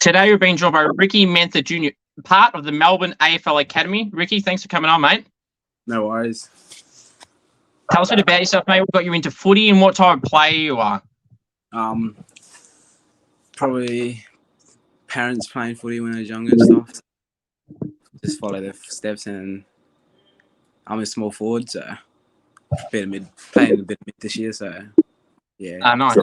Today we're being joined by Ricky Mentha Jnr, part of the Melbourne AFL Academy. Ricky, thanks for coming on, mate. No worries. Tell us a bit about yourself, mate. What got you into footy and what type of player you are? Probably parents playing footy when I was younger and stuff. Just follow their steps, and I'm a small forward, so playing a bit of mid this year, so yeah. Nice.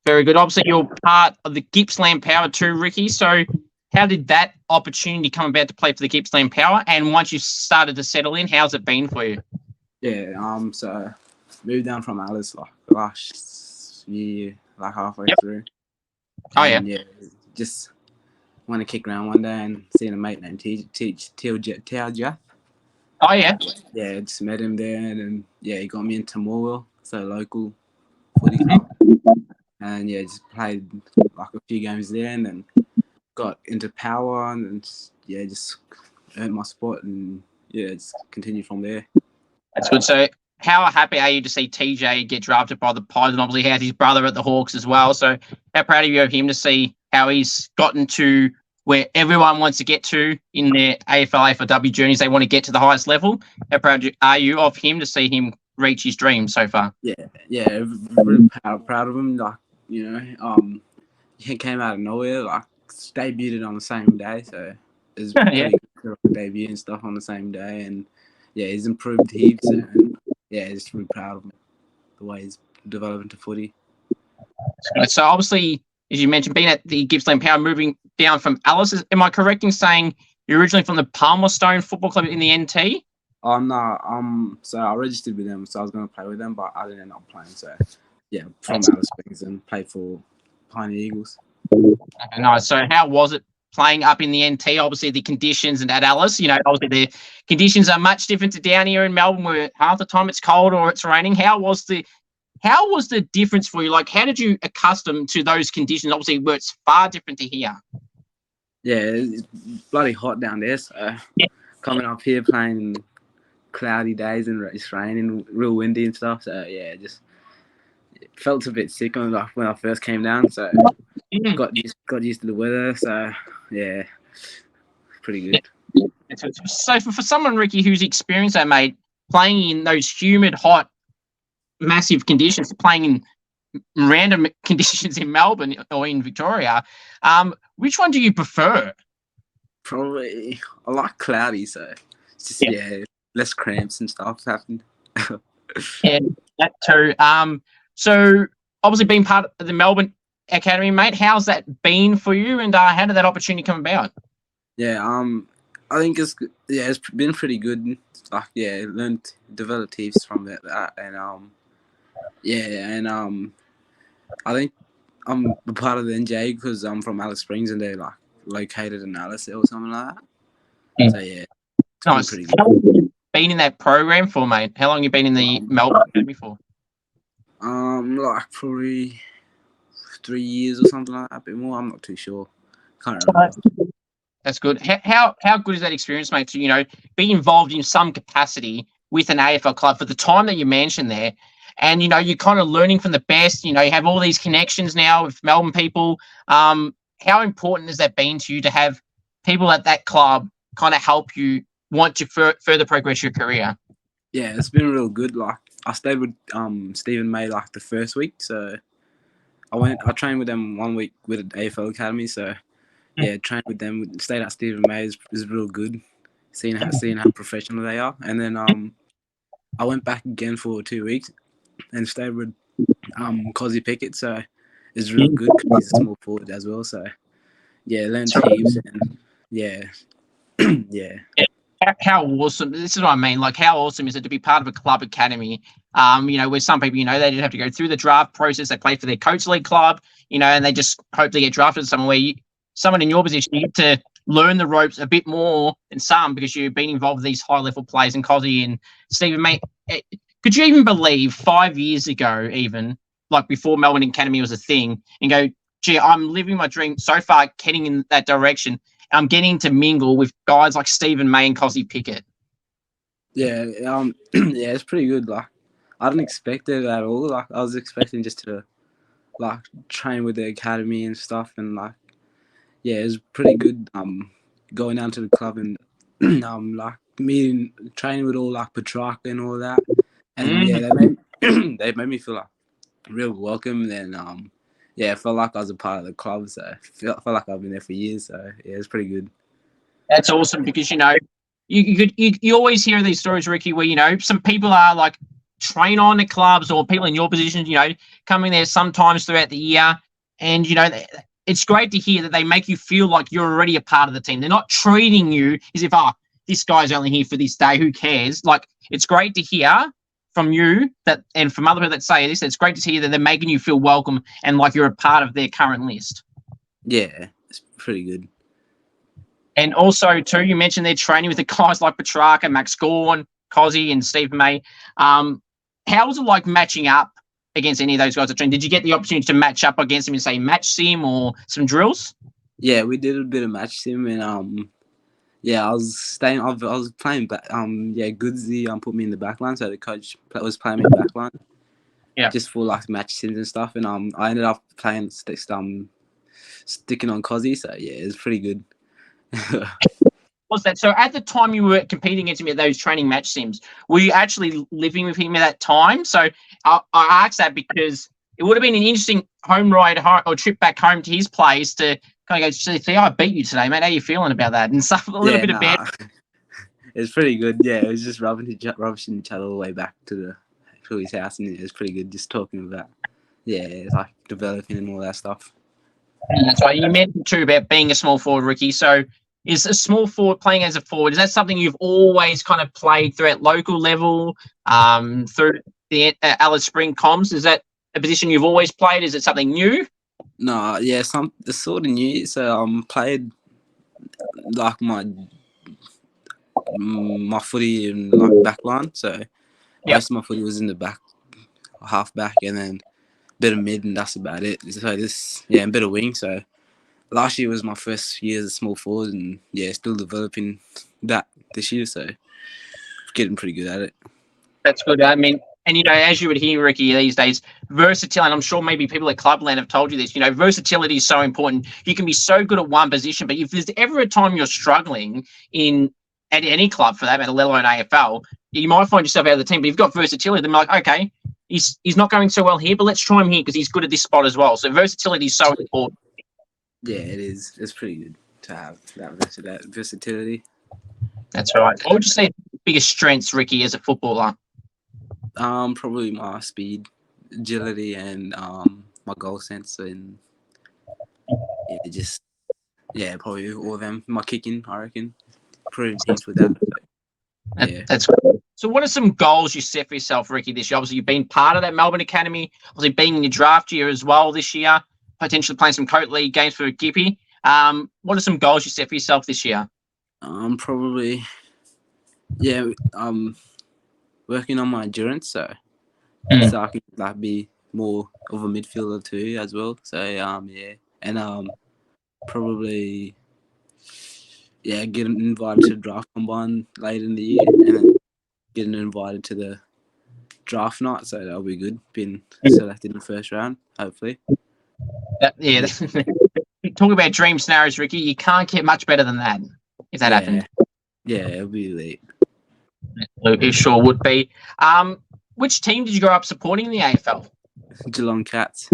Very good. Obviously, you're part of the Gippsland Power too, Ricky. So how did that opportunity come about to play for the Gippsland Power? And once you started to settle in, how's it been for you? Yeah, so moved down from Alice like last year, like halfway through. And, yeah, just went to kick around one day and seen a mate named Tao. Oh, yeah? Yeah, just met him there, and yeah, he got me into Morwell, so local footy club. And yeah, just played like a few games there, and then got into Power, and yeah, just earned my spot, and yeah, just continued from there. That's good. So how happy are you to see TJ get drafted by the Pies, and obviously he has his brother at the Hawks as well? So how proud of you of him to see how he's gotten to where everyone wants to get to in their AFL, AFLW journeys? They want to get to the highest level. How proud are you of him to see him reach his dreams so far? Yeah, really proud of him. Like, you know, he came out of nowhere, like debuted on the same day, so it's pretty good debut and stuff on the same day, and yeah, he's improved heaps, and yeah, just really proud of him, the way he's developed into footy. So obviously, as you mentioned, being at the Gippsland Power, moving down from Alice, am I correct in saying you're originally from the Palmerstone Football Club in the NT? Oh no, so I registered with them, so I was going to play with them, but I didn't end up playing. So yeah, from Alice Springs and played for Pioneer Eagles. Okay, nice. So how was it playing up in the NT? Obviously, the conditions and at Alice, you know, obviously the conditions are much different to down here in Melbourne, where half the time it's cold or it's raining. How was the difference for you? Like, how did you accustom to those conditions? Obviously, where it's far different to here. Yeah, it's bloody hot down there. So coming up here playing cloudy days and it's raining, real windy and stuff. So yeah, just felt a bit sick when I first came down. So got used to the weather. So yeah, pretty good. So for someone, Ricky, who's experienced that, mate, playing in those humid, hot, massive conditions, playing in random conditions in Melbourne or in Victoria, which one do you prefer? Probably I like cloudy, so it's just less cramps and stuff happen. Yeah, that too. So obviously being part of the Melbourne Academy, mate, how's that been for you, and how did that opportunity come about? Yeah, I think it's been pretty good. Like developed heaps from that, and I think I'm a part of the NGA because I'm from Alice Springs and they're like located in Alice or something like that. So yeah, it's nice. pretty good. How long have you been in that program for, mate? How long have you been in the Melbourne Academy for? Like probably 3 years or something like that. A bit more. I'm not too sure. Can't remember. That's good. How good is that experience, mate? To, you know, be involved in some capacity with an AFL club for the time that you mentioned there, and you know, you're kind of learning from the best. You know, you have all these connections now with Melbourne people. How important has that been to you to have people at that club kind of help you want to further progress your career? Yeah, it's been real good. Like I stayed with Stephen May like the first week, so I trained with them 1 week with the AFL Academy, so. Yeah, trained with them. Stayed at Stephen May is real good. Seeing how professional they are, and then I went back again for 2 weeks and stayed with Kozi Pickett. So it's real good because he's a small forward as well. So yeah, learned heaps and yeah. How awesome! This is what I mean. Like, how awesome is it to be part of a club academy? You know, where some people, you know, they just have to go through the draft process. They play for their coach league club, you know, and they just hope they get drafted somewhere. Someone in your position, you get to learn the ropes a bit more than some because you've been involved with these high-level players. And Kozi and Stephen, mate, could you even believe 5 years ago, even like before Melbourne Academy was a thing, and go, gee, I'm living my dream so far, heading in that direction. I'm getting to mingle with guys like Stephen May and Kozi Pickett. Yeah, yeah, it's pretty good. Like, I didn't expect it at all. Like, I was expecting just to like train with the academy and stuff, and like yeah, it was pretty good. Going down to the club and like meeting, training with all like Petrarca and all that, and yeah, they made me feel like real welcome. And yeah, I felt like I was a part of the club. So felt like I've been there for years. So yeah, it's pretty good. That's awesome because you always hear these stories, Ricky, where some people are like train on at clubs or people in your position, coming there sometimes throughout the year, and it's great to hear that they make you feel like you're already a part of the team. They're not treating you as if this guy's only here for this day. Who cares? Like it's great to hear from you that, and from other people that say this. It's great to hear that they're making you feel welcome and like you're a part of their current list. Yeah, it's pretty good. And also, too, you mentioned they're training with the guys like Petrarca, Max Gorn, Kozi, and Stephen May. How was it like matching up against any of those guys at training? Did you get the opportunity to match up against them and say match sim or some drills? Yeah, we did a bit of match sim, and yeah, I was playing back. Yeah, Goodsy put me in the back line, so the coach was playing me back line. Yeah, just for like match sims and stuff, and I ended up playing sticking on Kozi, so yeah, it was pretty good. Was that so? At the time you were competing against him at those training match sims, were you actually living with him at that time? So I asked that because it would have been an interesting home ride or trip back home to his place to kind of go, see, I beat you today, mate. How are you feeling about that? And stuff, a little bit of bad. It was pretty good. Yeah, it was just rubbishing each other all the way back to his house, and it was pretty good just talking about, yeah, it's like developing and all that stuff. That's right. You mentioned too about being a small forward, Ricky. So is a small forward playing as a forward, is that something you've always kind of played through at local level, through the Alice Spring comms? Is that a position you've always played? Is it something new? No, yeah, it's sort of new. So played like my footy in like back line. So most of my footy was in the back, half back, and then a bit of mid, and that's about it. So a bit of wing. So last year was my first year as a small forward, and yeah, still developing that this year. So getting pretty good at it. That's good. I mean, and as you would hear, Ricky, these days, versatility, and I'm sure maybe people at Clubland have told you this, versatility is so important. You can be so good at one position, but if there's ever a time you're struggling at any club for that matter, let alone AFL, you might find yourself out of the team. But you've got versatility, then you're like, okay, he's not going so well here, but let's try him here because he's good at this spot as well. So versatility is so important. Yeah, it is. It's pretty good to have that versatility. That's right. What would you say biggest strengths, Ricky, as a footballer? Probably my speed, agility, and my goal sense, and probably all of them. My kicking, I reckon, pretty pleased with that. Yeah, that's cool. So, what are some goals you set for yourself, Ricky, this year? Obviously, you've been part of that Melbourne Academy. Obviously, being in your draft year as well this year, potentially playing some Coat League games for Gippy. What are some goals you set for yourself this year? Probably, working on my endurance, so I can be more of a midfielder too as well. So and probably getting invited to the draft combine later in the year, and then getting invited to the draft night. So that'll be good. Being selected in the first round, hopefully. Talk about dream scenarios, Ricky. You can't get much better than that if that happened. Yeah, it'll be elite. It sure would be. Which team did you grow up supporting in the AFL? Geelong Cats.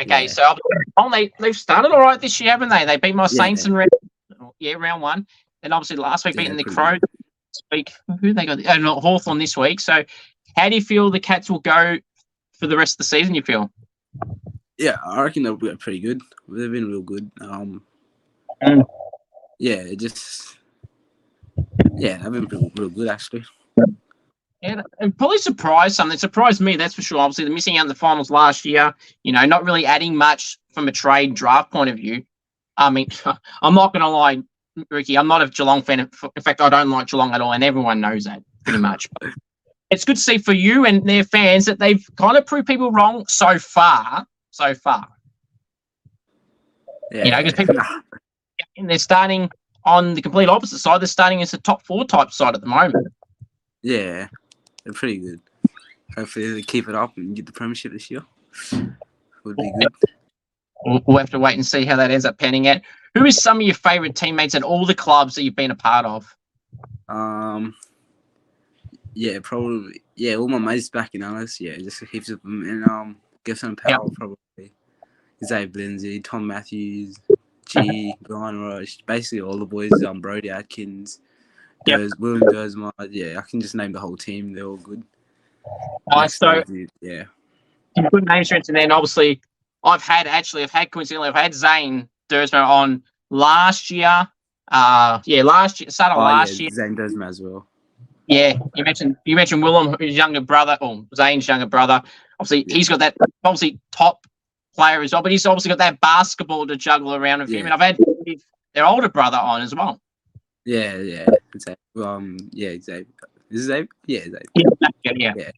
Okay. Yeah. So they've started all right this year, haven't they? They beat my Saints in round one. Then obviously last week beating the Crows. This week, who they got? Hawthorn this week. So how do you feel the Cats will go for the rest of the season, you feel? Yeah, I reckon they'll be pretty good. They've been real good. They've been real good actually. Yeah, and probably surprised some. It surprised me, that's for sure. Obviously, they're missing out in the finals last year. Not really adding much from a trade draft point of view. I mean, I'm not going to lie, Ricky. I'm not a Geelong fan. In fact, I don't like Geelong at all, and everyone knows that pretty much. It's good to see for you and their fans that they've kind of proved people wrong so far. Yeah. Because people, and they're starting on the complete opposite side. They're starting as a top 4 type side at the moment. Yeah, they're pretty good. Hopefully they keep it up and get the premiership this year. Would be good. We'll have to wait and see how that ends up panning out. Who is some of your favourite teammates at all the clubs that you've been a part of? Yeah, probably. Yeah, all my mates back in Alice. Yeah, just heaps of them. And Gippsland Power probably. Zay Lindsay, Tom Matthews, G, Brian Roche, basically all the boys. Brody Atkins, William Gersma. Yeah, I can just name the whole team. They're all good. Nice. So yeah, some good names to mention. Then obviously, I've had Zane Dersma on last year. Last year, last year. Zane Dersma as well. Yeah, you mentioned Willem, his younger brother, or Zane's younger brother. Obviously, he's got that top player as well, but he's obviously got that basketball to juggle around with him. And I've had their older brother on as well. Yeah. Exactly. Xavier. Is it Xavier? Yeah.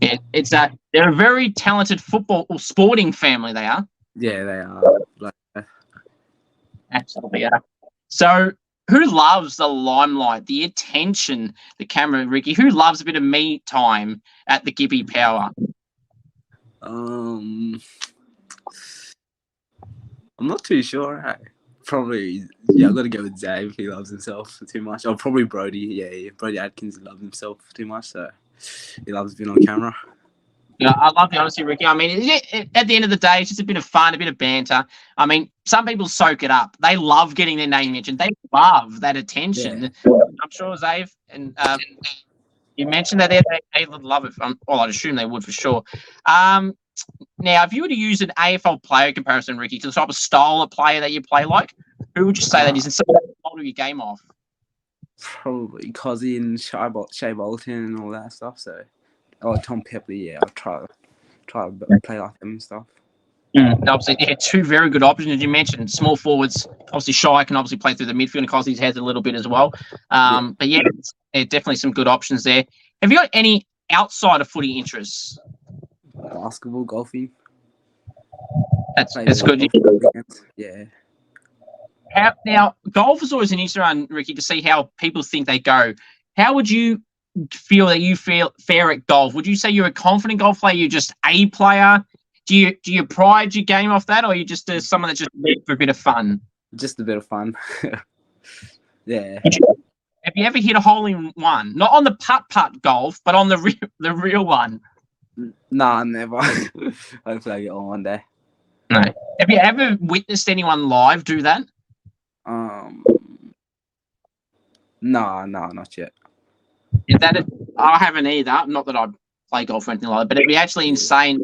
Yeah, it's that they're a very talented football or sporting family. They are. Yeah, they are. Absolutely, yeah. So, who loves the limelight, the attention, the camera, Ricky? Who loves a bit of me time at the Gippy Power? I'm not too sure. Probably, I've got to go with Dave. He loves himself too much. Or probably Brody. Yeah. Brody Atkins loves himself too much, so he loves being on camera. Yeah, I love the honesty, Ricky. I mean, at the end of the day, it's just a bit of fun, a bit of banter. I mean, some people soak it up. They love getting their name mentioned. They love that attention. Yeah. I'm sure Zave and you mentioned that they would love it. Well, I'd assume they would for sure. Now, if you were to use an AFL player comparison, Ricky, to the type of style of player that you play like, who would you say that is in some of your game off? Probably Kozi and Shea Bolton and all that stuff. So, Tom Pepley, I'll try to play like them and stuff. Obviously, two very good options. As you mentioned, small forwards. Obviously, Shai can obviously play through the midfield, and Kozi's has a little bit as well. But definitely some good options there. Have you got any outside of footy interests? Basketball, golfing. That's good. Yeah. Now, golf is always an interesting one, Ricky, to see how people think they go. How would you feel that you fare at golf? Would you say you're a confident golf player? You're just a player? Do you pride your game off that, or are you just someone that's just there for a bit of fun? Just a bit of fun. Yeah. Have you ever hit a hole in one? Not on the putt golf, but on the real one. Nah, never. Hopefully I get on one day. No. Have you ever witnessed anyone live do that? No, not yet. I haven't either. Not that I play golf or anything like that, but it'd be actually insane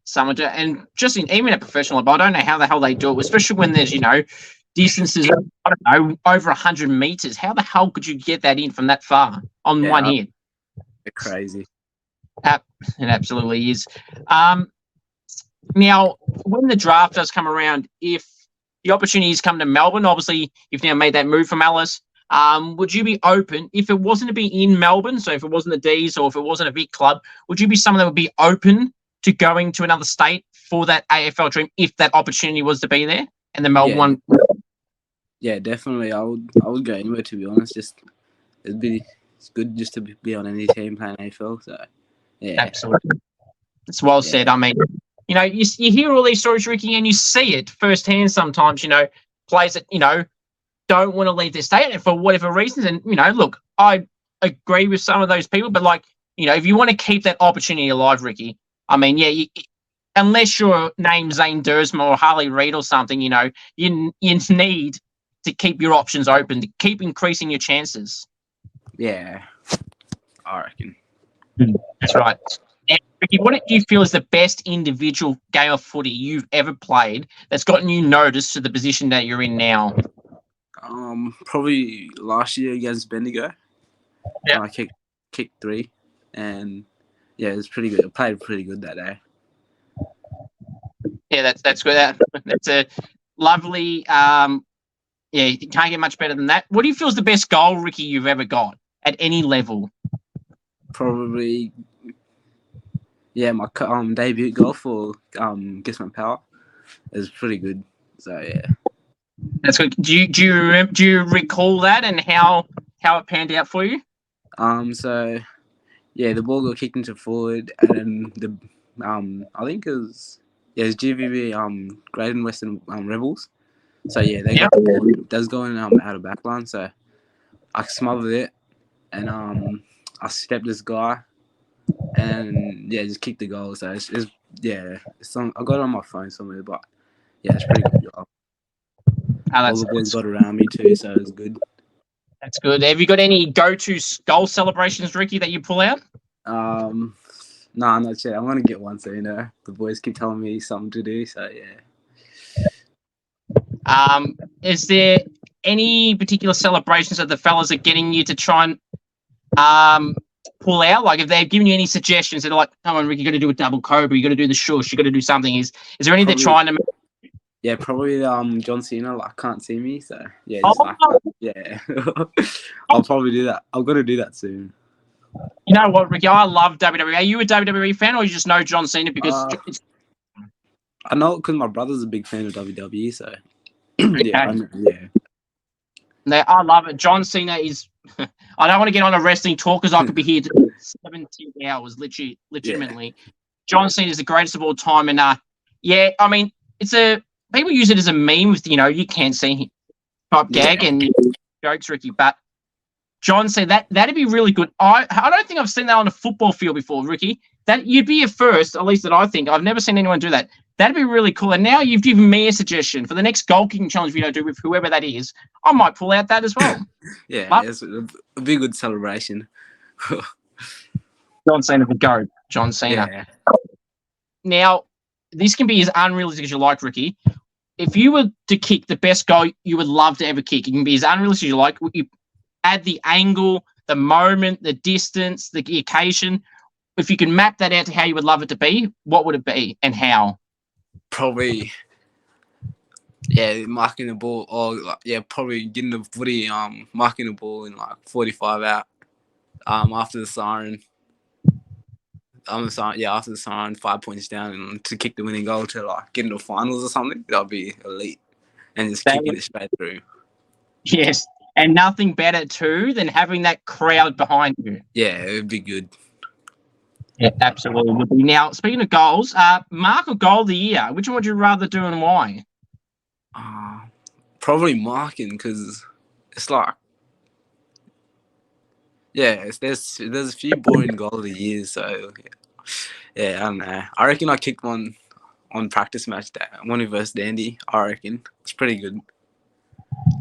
someone to, and just even a professional level. I don't know how the hell they do it, especially when there's distances of, I don't know, over 100 meters. How the hell could you get that in from that far on one hit? They're crazy. It absolutely is. Now, when the draft does come around, if the opportunities come to Melbourne, obviously you've now made that move from Alice. Would you be open if it wasn't to be in Melbourne? So if it wasn't the D's or if it wasn't a big club, would you be someone that would be open to going to another state for that AFL dream if that opportunity was to be there and the Melbourne one? Yeah, definitely. I would go anywhere, to be honest. It's good just to be on any team playing AFL. So yeah, absolutely. It's well said. I mean, you hear all these stories, Ricky, and you see it firsthand sometimes. Players that don't want to leave their state for whatever reasons. And look, I agree with some of those people, but if you want to keep that opportunity alive, Ricky, I mean, unless your name's Zane Dersma or Harley Reid or something, you need to keep your options open, to keep increasing your chances. Yeah, I reckon. That's right. And Ricky, what do you feel is the best individual game of footy you've ever played that's gotten you noticed to the position that you're in now? Probably last year against Bendigo. Yeah. I kicked 3, and it was pretty good. I played pretty good that day. Yeah, that's good. That's a lovely. You can't get much better than that. What do you feel is the best goal, Ricky, you've ever got at any level? Probably, my debut goal for Gippsland Power is pretty good. So yeah. That's good. Do you recall that and how it panned out for you? So the ball got kicked into forward, and then I think it was Yeah, it's GBB Great and Western Rebels. So yeah, they Yep. got the ball. They was going out of backline, so I smothered it, and I stepped this guy, and yeah, just kicked the goal. So I got it on my phone somewhere, but yeah, it's pretty good. All the boys got around me too, so it was good. That's good. Have you got any go-to goal celebrations, Ricky, that you pull out? No, I'm not sure. I'm gonna get one soon. The boys keep telling me something to do, so yeah. Is there any particular celebrations that the fellas are getting you to try and pull out? Like, if they've given you any suggestions, they're like, "Come on, Ricky, you got to do a double cobra. You got to do the shush. You got to do something." Is there any they're trying to? Yeah, probably John CENA. Like, can't see me, so yeah, yeah. I'll probably do that. I've got to do that soon. You know what, Ricky? I love WWE. Are you a WWE fan, or you just know John Cena because I know because my brother's a big fan of WWE, so okay. I love it. John Cena is. I don't want to get on a wrestling talk because I could be here 17 hours, legitimately. Yeah. John Cena is the greatest of all time, and yeah, I mean, people use it as a meme with you can't see him type gag and jokes, Ricky, but John Cena that'd be really good. I don't think I've seen that on a football field before, Ricky. That you'd be a first, at least that I think. I've never seen anyone do that. That'd be really cool. And now you've given me a suggestion for the next goal kicking challenge video I do with whoever that is. I might pull out that as well. It's a big good celebration. John Cena the GOAT. John Cena. Yeah. Now, this can be as unrealistic as you like, Ricky. If you were to kick the best goal you would love to ever kick, it can be as unrealistic as you like. You add the angle, the moment, the distance, the occasion. If you can map that out to how you would love it to be, what would it be and how? Probably, marking the ball, or probably getting the footy, marking the ball in like 45 out, after the siren. After the siren, 5 points down, and to kick the winning goal to like get into finals or something. That'd be elite, and just kicking it straight through. Yes, and nothing better too than having that crowd behind you. Yeah, it'd be good. Yeah, absolutely would be. Now, speaking of goals, mark or goal of the year, which one would you rather do and why? Probably marking, because it's like, there's a few boring goal of the year, so I don't know. I reckon I kicked one on practice match day, one versus Dandy. I reckon it's pretty good.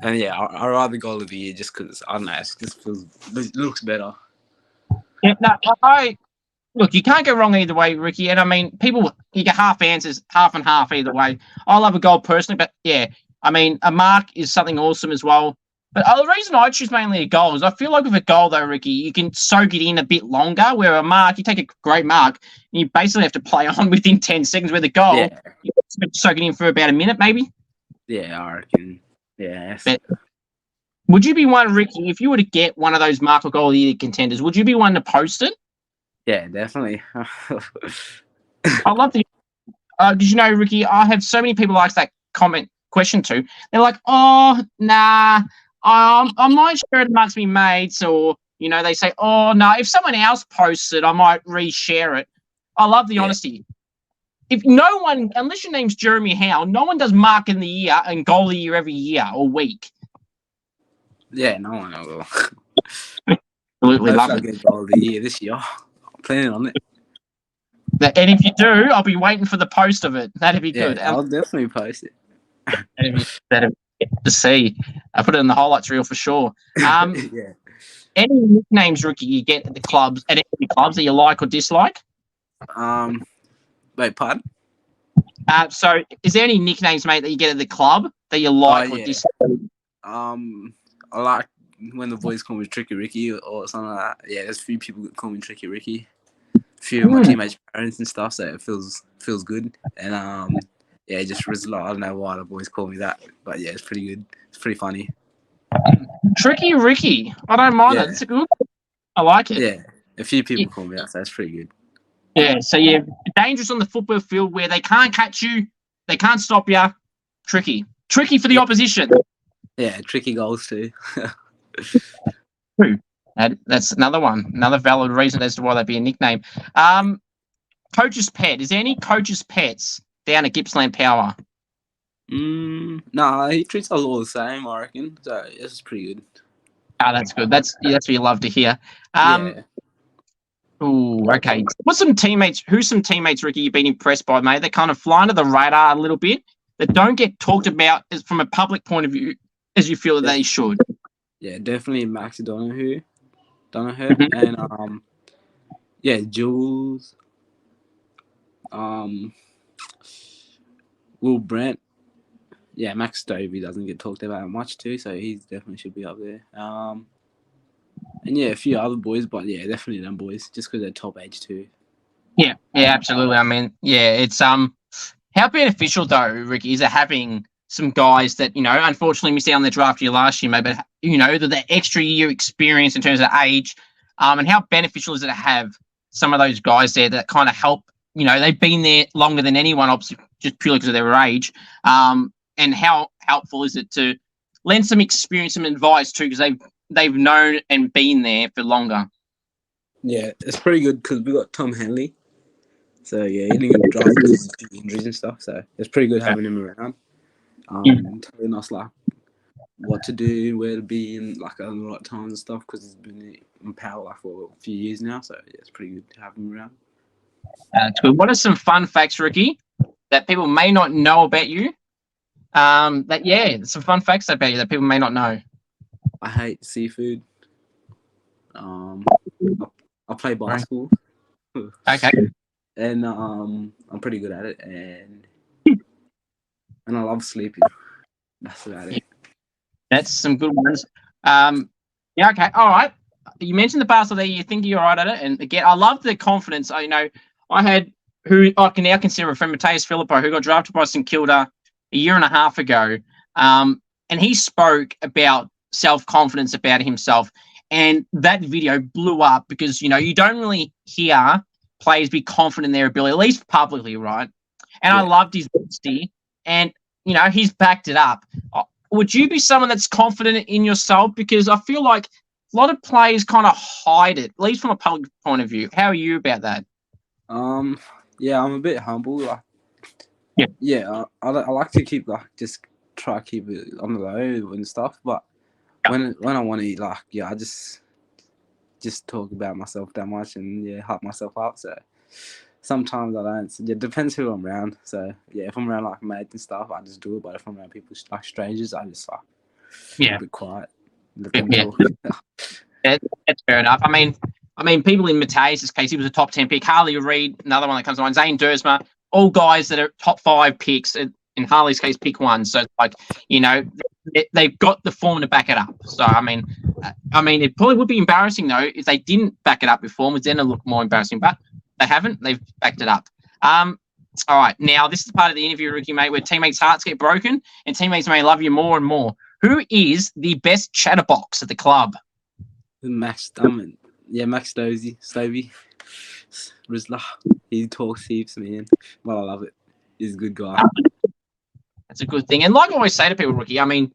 And I rather goal of the year just because I don't know, it looks better. Yeah, no, look, you can't go wrong either way, Ricky. And I mean, you get half answers, half and half either way. I love a goal personally, but yeah, I mean, a mark is something awesome as well. But the reason I choose mainly a goal is I feel like with a goal, though, Ricky, you can soak it in a bit longer, where a mark, you take a great mark, and you basically have to play on within 10 seconds, where the goal, you soak it in for about a minute, maybe. Yeah, I reckon. Yeah. But would you be one, Ricky, if you were to get one of those mark or goal of the year contenders, would you be one to post it? Yeah, definitely. I love the. Did you know, Ricky? I have so many people ask that question to. They're like, "Oh, nah, I'm not sure it must be mates," or they say, "Oh, no, if someone else posts it, I might reshare it." I love the honesty. If no one, unless your name's Jeremy Howe, no one does mark in the year and goal of the year every year or week. Yeah, no one will. Absolutely love it. I'll get goal of the year this year. I'm planning on it. And if you do, I'll be waiting for the post of it. That'd be good. I'll definitely post it. That'd be to see. I put it in the highlights reel for sure. Any nicknames, Ricky, you get at the clubs, at any clubs that you like or dislike? Wait, pardon? So is there any nicknames, mate, that you get at the club that you like or dislike? I like when the boys call me Tricky Ricky or something like that. Yeah, there's a few people that call me Tricky Ricky. A few of my teammates' parents and stuff, so it feels good. And just Rizzler. I don't know why the boys call me that, but yeah, it's pretty good. It's pretty funny. Tricky Ricky. I don't mind it. It's good. I like it. Yeah, a few people call me that, so that's pretty good. Yeah, so you're dangerous on the football field where they can't catch you, they can't stop you. Tricky for the opposition. Yeah, tricky goals too. True. That's another one. Another valid reason as to why that'd be a nickname. Coach's pet. Is there any coach's pets down at Gippsland Power? Nah, he treats us all the same, I reckon. So it's pretty good. Oh, that's good. That's what you love to hear. Yeah. Ooh, okay. Who's some teammates, Ricky, you've been impressed by, mate? They kind of fly under the radar a little bit, that don't get talked about as from a public point of view as you feel that they should. Yeah, definitely Max Donoghue, and Jules, Will Brent. Yeah, Max Stovey doesn't get talked about much too, so he definitely should be up there. And yeah, a few other boys, but yeah, definitely them boys, just because they're top age too. Yeah, absolutely. I mean, yeah, it's how beneficial though, Ricky, is it having some guys that, you know, unfortunately missed out on their draft year last year, maybe, but you know, the extra year experience in terms of age, and how beneficial is it to have some of those guys there that kind of help, you know, they've been there longer than anyone, obviously, just purely because of their age, and how helpful is it to lend some experience, some advice too, because they've known and been there for longer. Yeah, it's pretty good because we got Tom Henley. So yeah, he didn't get drafted because of injuries and stuff. So it's pretty good having him around. Telling us like what to do, where to be, and like at the right times and stuff. Because he's been in Power like for a few years now. So yeah, it's pretty good to have him around. That's good. What are some fun facts, Ricky, that people may not know about you? Some fun facts about you that people may not know. I hate seafood. I play basketball. Okay. And I'm pretty good at it, and I love sleeping. That's about it. That's some good ones. Okay, all right. You mentioned the basketball there. You think you're right at it, and again, I love the confidence. I had who I can now consider a friend, Mateus Filippo, who got drafted by St Kilda a year and a half ago, and he spoke about self-confidence about himself, and that video blew up because you don't really hear players be confident in their ability, at least publicly, right? And I loved his honesty, and he's backed it up. Would you be someone that's confident in yourself? Because I feel like a lot of players kind of hide it, at least from a public point of view. How are you about that? Yeah, I'm a bit humble. I like to keep just try to keep it on the low and stuff. But when I want to eat, I just talk about myself that much and hype myself up. So sometimes I don't. So, it depends who I'm around. So if I'm around mates and stuff, I just do it. But if I'm around people like strangers, I just a bit quiet. Let them talk. That's fair enough. I mean, people in Mateus' case, he was a top 10 pick. Harley Reid, another one that comes to mind. Zane Dersma, all guys that are top 5 picks. In Harley's case, pick 1. So they've got the form to back it up. So I mean, it probably would be embarrassing though if they didn't back it up with form. It's then a look more embarrassing, but they haven't. They've backed it up. All right, now this is part of the interview, Ricky, mate, where teammates' hearts get broken and teammates may love you more and more. Who is the best chatterbox at the club? Max Stovey, Rizla. He talks heaps, man. Well, I love it. He's a good guy. That's a good thing. And like I always say to people, Ricky, I mean,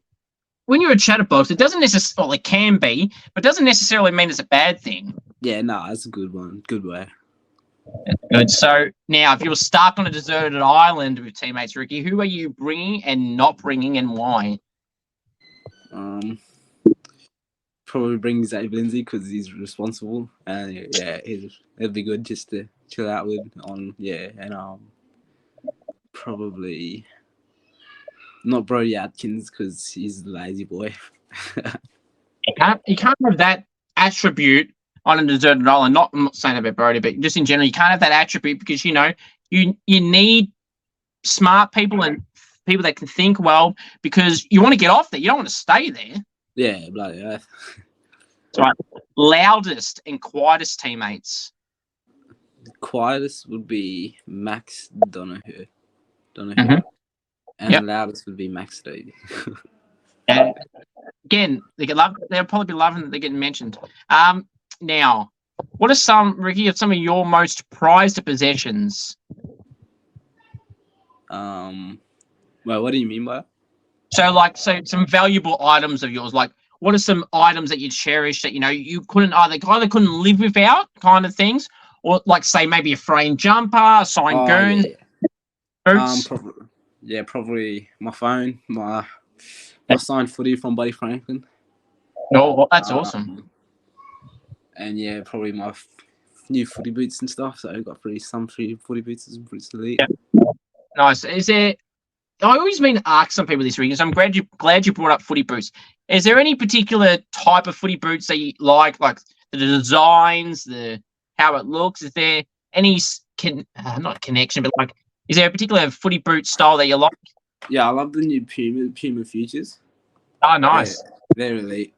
when you're a chatterbox, it doesn't necessarily, well, it can be, but doesn't necessarily mean it's a bad thing. Yeah, no, that's a good one. Good way. That's good. So now, if you were stuck on a deserted island with teammates, Ricky, who are you bringing and not bringing, and why? Probably bring Zach Lindsay because he's responsible, and it'd be good just to chill out with and probably not Brody Atkins because he's a lazy boy. You can't have that attribute on a deserted island. I'm not saying about Brody, but just in general, you can't have that attribute because you need smart people and people that can think well because you want to get off there. You don't want to stay there. Yeah, bloody earth. That's right. Loudest and quietest teammates. The quietest would be Max Donoghue. Mm-hmm. And the loudest would be Max Stovey. And again, they'll probably be loving that they're getting mentioned. Now, what are some of your most prized possessions? Well, what do you mean by that? So some valuable items of yours, like what are some items that you cherish that you couldn't either couldn't live without kind of things, or like say maybe a framed jumper, a signed goon? Boots? Probably my phone, my signed footy from Buddy Franklin. Oh, well, that's awesome. And yeah, probably my new footy boots and stuff. So I got some free footy boots and pretty elite. Yeah. Nice. Is there? I always mean to ask some people this, Ricky. So I'm glad you brought up footy boots. Is there any particular type of footy boots that you like the designs, how it looks? Is there any not connection, but like, is there a particular footy boot style that you like? Yeah, I love the new Puma Futures. Oh, nice. They're elite.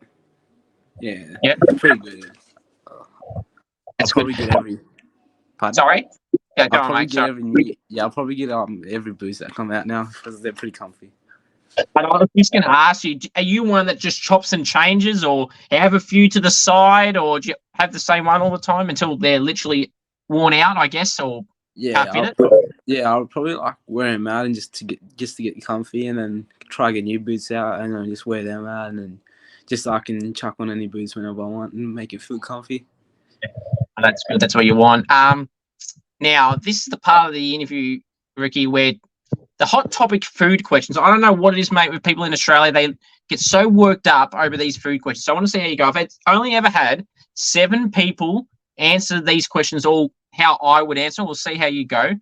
Yeah. Yeah. Pretty good. That's I'll probably good. get every. Pardon? Sorry. Yeah, go I'll on, probably mate. get I'll probably get every boots that come out now because they're pretty comfy. But I was just going to ask you: are you one that just chops and changes, or have a few to the side, or do you have the same one all the time until they're literally worn out? I guess, or can't fit it? I'll probably like wear them out and just to get comfy, and then try to get new boots out, and then just wear them out, and then just so I can chuck on any boots whenever I want and make it feel comfy. Oh, that's good. That's what you want. Now this is the part of the interview, Ricky, where the hot topic food questions. I don't know what it is, mate, with people in Australia. They get so worked up over these food questions. So I want to see how you go. I've only ever had 7 people answer these questions all how I would answer. We'll see how you go.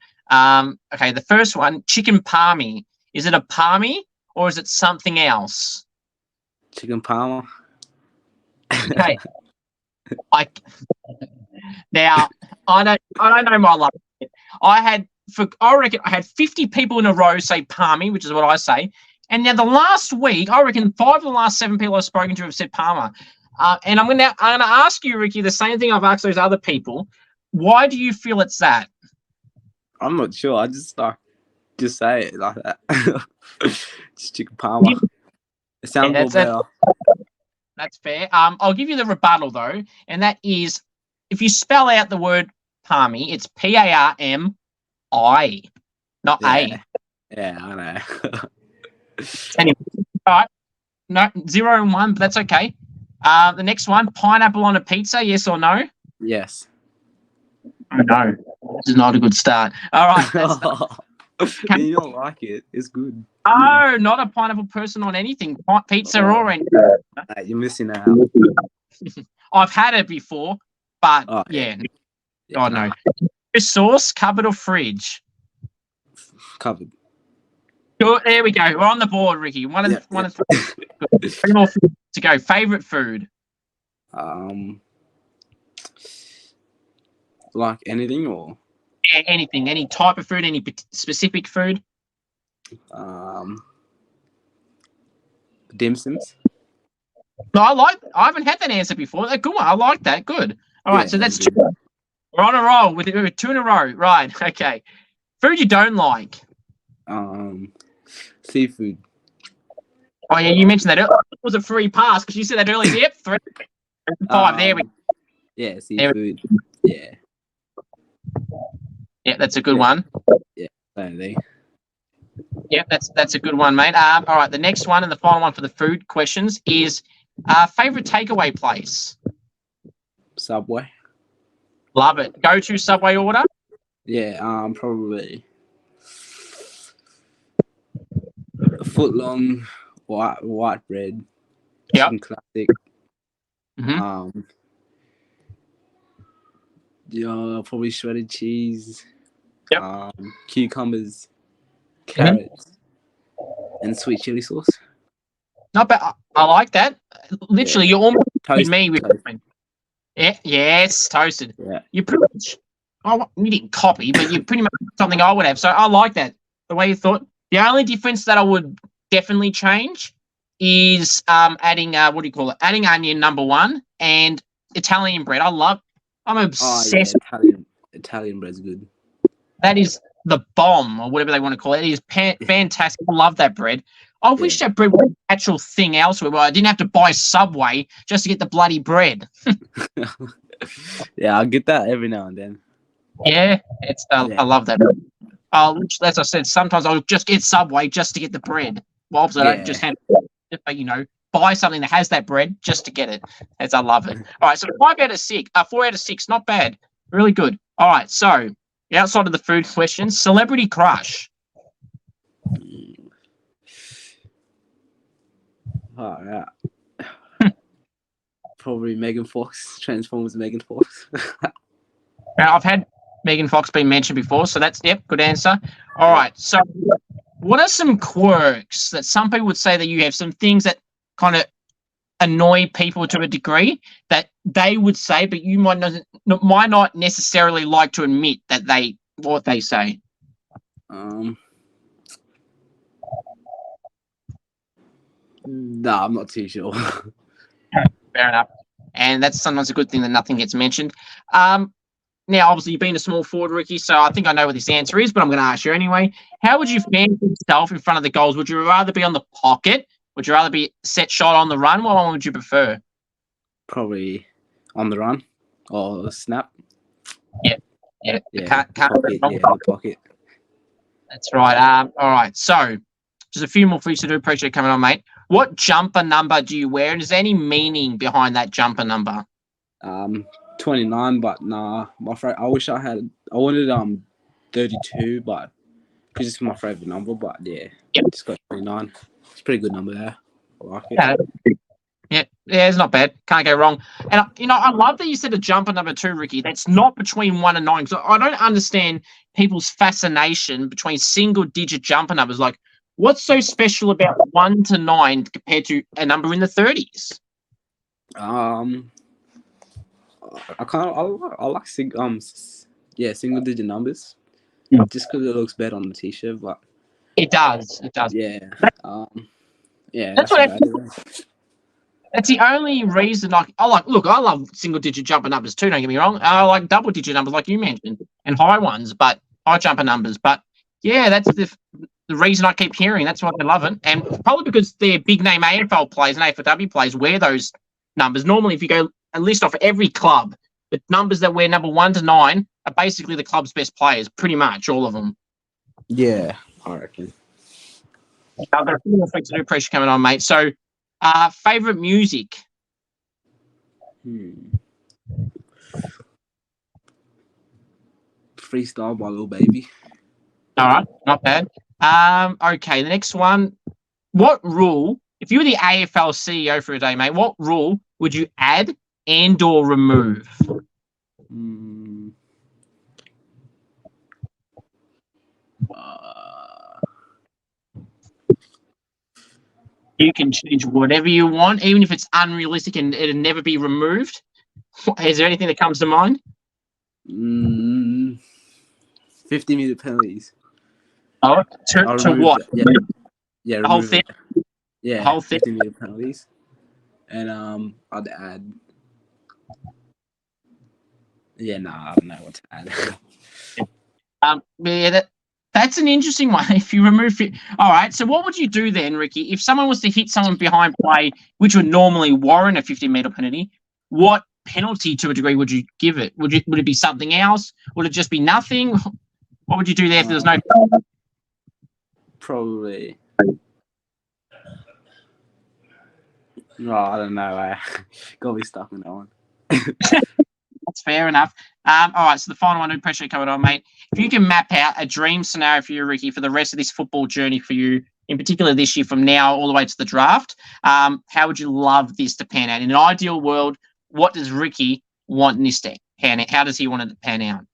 Okay, the first one, chicken palmy. Is it a palmy or is it something else? Chicken parma. Okay. Now I don't know my luck. I reckon I had 50 people in a row say palmy, which is what I say. And now the last week, I reckon 5 of the last 7 people I've spoken to have said Palmer. And I'm gonna ask you, Ricky, the same thing I've asked those other people. Why do you feel it's that? I'm not sure. I just say it like that. Just chicken Palmer. It sounds more better. That's fair. I'll give you the rebuttal though, and that is if you spell out the word palmy, it's Parmi, not A. Yeah, I know. Anyway, all right. No, 0 and 1, but that's okay. The next one, pineapple on a pizza, yes or no? Yes. Oh, no. This is not a good start. All right. You don't like it. It's good. Oh, not a pineapple person on anything. Pizza or anything. You're missing out. I've had it before, but yeah. Oh, no. Sauce, cupboard or fridge? Cupboard. There we go. We're on the board, Ricky. One of 3 more food to go. Favorite food? Like anything or? Yeah, anything. Any type of food? Any specific food? Dim Sims. No, I haven't had that answer before. Good one. I like that. Good. All right, so that's 2. We're on a roll with 2 in a row. Right. Okay. Food you don't like? Seafood. Oh yeah, you mentioned that. It was a free pass because you said that earlier. Yep, 3, 5. There we go. Yeah, seafood. Yeah. Yeah, that's a good one. Yeah, same thing. Yeah, that's a good one, mate. All right, the next one and the final one for the food questions is favorite takeaway place? Subway. Love it. Go-to Subway order? Yeah, probably a foot long white bread. Yeah. Classic. Mm-hmm. Yeah, probably shredded cheese. Yep. Cucumbers, carrots, and sweet chili sauce. Not bad. I like that. Literally, you're almost toasted, me with. Yeah. Yes, toasted. Yeah. You pretty much. You didn't copy, but you pretty much something I would have. So I like that. The way you thought. The only difference that I would definitely change is adding what do you call it? Adding onion, number 1, and Italian bread. I'm obsessed. Oh, yeah, Italian bread's good. That is the bomb, or whatever they want to call it. It is fantastic. I love that bread. I wish that bread was an actual thing elsewhere, where I didn't have to buy Subway just to get the bloody bread. Yeah, I'll get that every now and then. Yeah, I love that. As I said, sometimes I'll just get Subway just to get the bread. Well, I don't just have to, buy something that has that bread just to get it. I love it. All right, so 4 out of 6, not bad. Really good. All right, so outside of the food questions, celebrity crush. Oh, yeah. Probably Megan Fox. Transformers Megan Fox. Now, I've had Megan Fox being mentioned before, so that's, yep, good answer. All right, so what are some quirks that some people would say that you have, some things that kind of annoy people to a degree that they would say, but you might not necessarily like to admit that what they say? No, I'm not too sure. Fair enough. And that's sometimes a good thing that nothing gets mentioned. Now, obviously, you've been a small forward, Ricky, so I think I know what this answer is, but I'm going to ask you anyway. How would you fancy yourself in front of the goals? Would you rather be on the pocket? Would you rather be set shot on the run? What one would you prefer? Probably on the run or snap. Yeah. Pocket, the pocket. That's right. All right. So, just a few more for you to do. Appreciate you coming on, mate. What jumper number do you wear? And is there any meaning behind that jumper number? 29, but nah, I wanted 32, but because it's my favorite number. But yeah, Just got 29. It's a pretty good number there. I like it. Yeah, it's not bad. Can't go wrong. And I love that you said a jumper number 2, Ricky. That's not between 1 and 9. Because I don't understand people's fascination between single-digit jumper numbers. Like, what's so special about 1 to 9 compared to a number in the 30s? I like single digit numbers. Just because it looks better on the t-shirt, but it does. Yeah. That's the only reason I love single digit jumper numbers too, don't get me wrong. I like double digit numbers like you mentioned and high ones, but high jumper numbers. But yeah, that's the reason I keep hearing. That's why I love it. And probably because they're big name AFL players and AFLW players wear those numbers. Normally, if you go a list off every club, the numbers that wear number 1 to 9 are basically the club's best players, pretty much all of them. Yeah, I reckon. I've got a few more things to do. Appreciate coming on, mate. So, favorite music? Freestyle by Lil Baby. All right, not bad. Okay, the next one. What rule, if you were the AFL CEO for a day, mate, what rule would you add and/or remove? You can change whatever you want, even if it's unrealistic and it'll never be removed. Is there anything that comes to mind? 50-minute penalties. Oh, to what? Yeah, the whole thing. Yeah, the whole 50-minute penalties. And I'd add. Yeah, I don't know what to add. That's an interesting one. If you remove it, all right. So what would you do then, Ricky? If someone was to hit someone behind play, which would normally warrant a 50-meter penalty, what penalty to a degree would you give it? Would it be something else? Would it just be nothing? What would you do there if there was no? Probably. No, I don't know. Got me stuck in that one. That's fair enough. All right, so the final one, no pressure coming on, mate. If you can map out a dream scenario for you, Ricky, for the rest of this football journey for you, in particular this year from now all the way to the draft, how would you love this to pan out? In an ideal world, what does Ricky want this to pan out? How does he want it to pan out?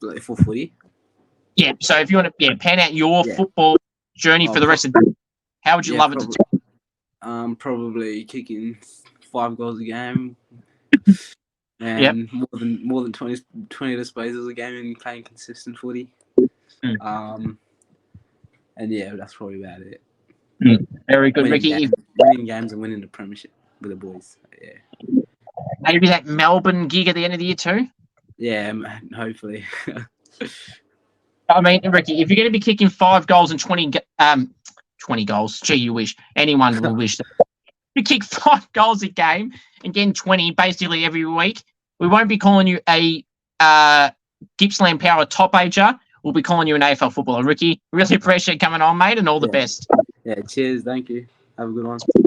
Like for footy? Yeah, so if you want to pan out your football journey for the rest of the day, how would you love it to do? Probably kicking 5 goals a game. And more than 20 disposals a game and playing consistent footy. And yeah, that's probably about it. Very good, Ricky. Winning games and winning the premiership with the boys. Yeah. Maybe that Melbourne gig at the end of the year too? Yeah, man, hopefully. I mean, Ricky, if you're going to be kicking 5 goals and 20 goals, gee, you wish. Anyone will wish that. You kick 5 goals a game and getting 20 basically every week, we won't be calling you a Gippsland Power top ager. We'll be calling you an AFL footballer. Ricky, really appreciate coming on, mate, and all the best. Yeah, cheers. Thank you. Have a good one.